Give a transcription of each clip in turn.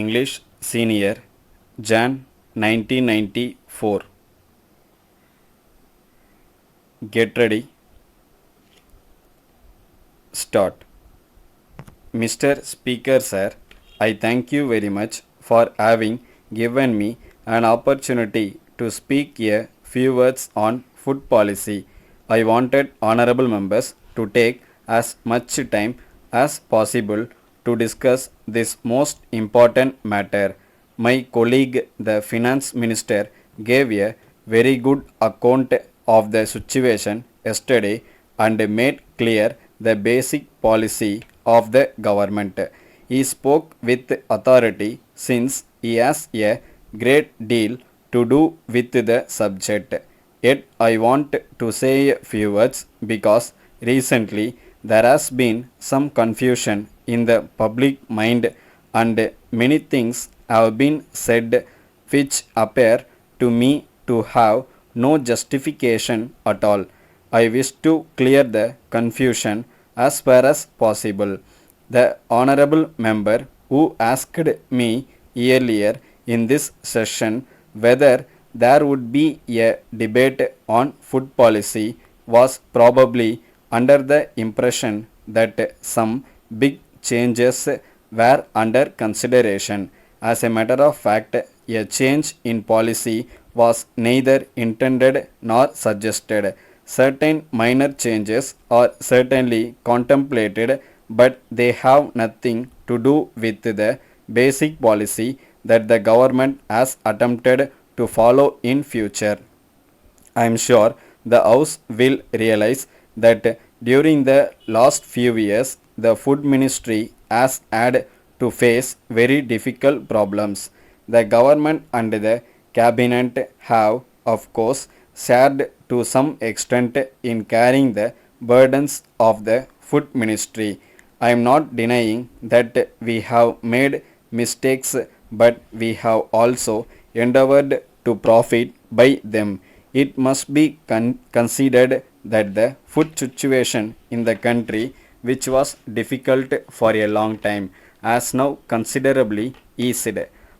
English Senior, Jan 1994. Get ready, start. Mr. Speaker Sir, I thank you very much for having given me an opportunity to speak a few words on food policy. I wanted honorable members to take as much time as possible to discuss this most important matter. My colleague, the finance minister, gave a very good account of the situation yesterday and made clear the basic policy of the government. He spoke with authority since he has a great deal to do with the subject. Yet I want to say a few words because recently there has been some confusion in the public mind and many things have been said which appear to me to have no justification at all. I wish to clear the confusion as far as possible. The honorable member who asked me earlier in this session whether there would be a debate on food policy was probably under the impression that some big changes were under consideration. As a matter of fact, a change in policy was neither intended nor suggested. Certain minor changes are certainly contemplated, but they have nothing to do with the basic policy that the government has attempted to follow in future. I am sure the House will realize that during the last few years, the food ministry has had to face very difficult problems. The government and the cabinet have, of course, shared to some extent in carrying the burdens of the food ministry. I am not denying that we have made mistakes, but we have also endeavored to profit by them. It must be considered that the food situation in the country, which was difficult for a long time, has now considerably eased.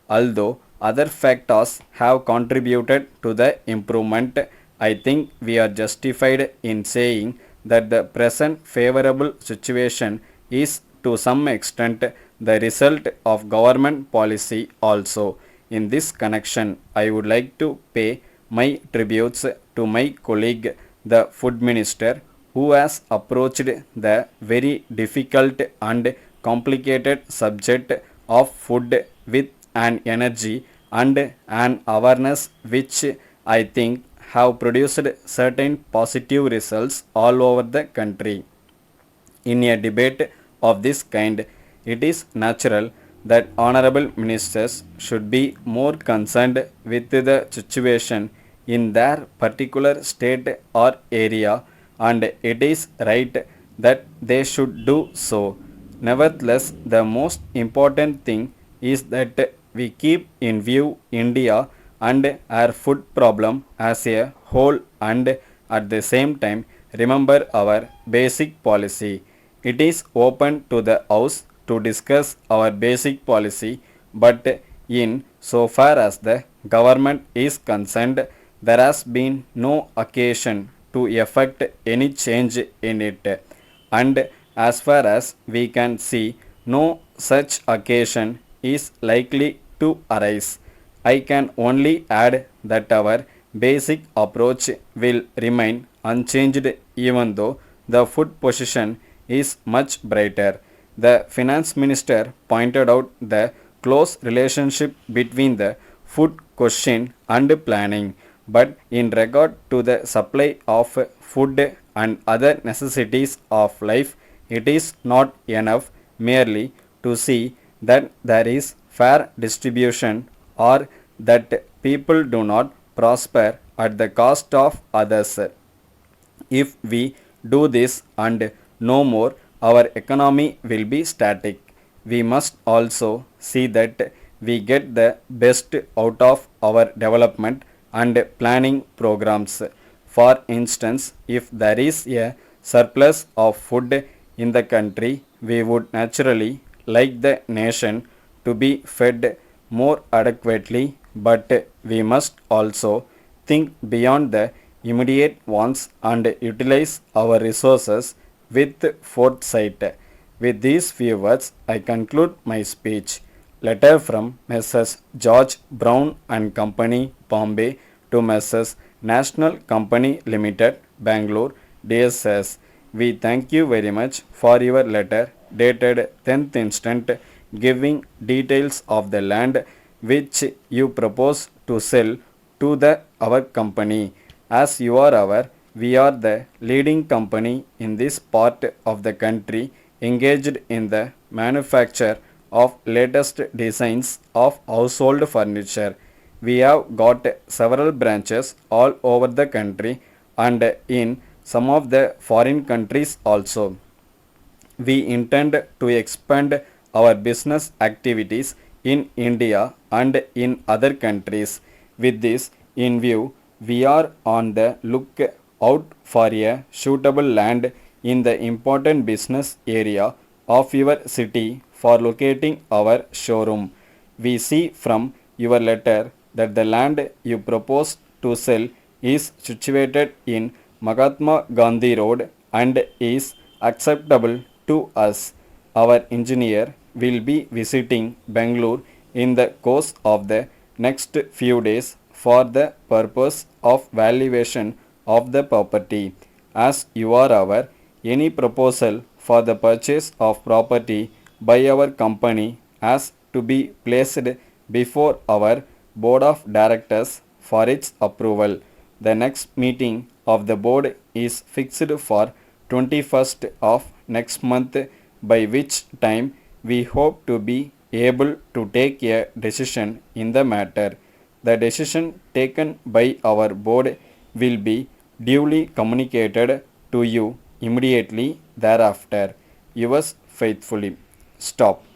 Although other factors have contributed to the improvement, I think we are justified in saying that the present favorable situation is to some extent the result of government policy also. In this connection, I would like to pay my tributes to my colleague, the food minister, who has approached the very difficult and complicated subject of food with an energy and an awareness which I think have produced certain positive results all over the country. In a debate of this kind, it is natural that honorable ministers should be more concerned with the situation in their particular state or area, and it is right that they should do so. Nevertheless, the most important thing is that we keep in view India and our food problem as a whole, and at the same time remember our basic policy. It is open to the House to discuss our basic policy, but in so far as the government is concerned, there has been no occasion to effect any change in it, and as far as we can see, no such occasion is likely to arise. I can only add that our basic approach will remain unchanged even though the food position is much brighter. The finance minister pointed out the close relationship between the food question and planning, but in regard to the supply of food and other necessities of life, it is not enough merely to see that there is fair distribution or that people do not prosper at the cost of others. If we do this and no more, our economy will be static. We must also see that we get the best out of our development and planning programs. For instance, if there is a surplus of food in the country, we would naturally like the nation to be fed more adequately, but we must also think beyond the immediate wants and utilize our resources with foresight. With these few words, I conclude my speech. Letter from Messrs. George Brown and Company, Bombay, to Messrs. National Company Limited, Bangalore. Dear Sirs, we thank you very much for your letter dated 10th instant, giving details of the land which you propose to sell to our company. As you are aware, we are the leading company in this part of the country engaged in the manufacture of latest designs of household furniture. We have got several branches all over the country and in some of the foreign countries also. We intend to expand our business activities in India and in other countries. With this in view, we are on the look out for a suitable land in the important business area of your city for locating our showroom. We see from your letter that the land you propose to sell is situated in Mahatma Gandhi Road and is acceptable to us. Our engineer will be visiting Bangalore in the course of the next few days for the purpose of valuation of the property. As you are aware, any proposal for the purchase of property by our company has to be placed before our board of directors for its approval. The next meeting of the board is fixed for 21st of next month, by which time we hope to be able to take a decision in the matter. The decision taken by our board will be duly communicated to you immediately thereafter. Yours faithfully. Stop.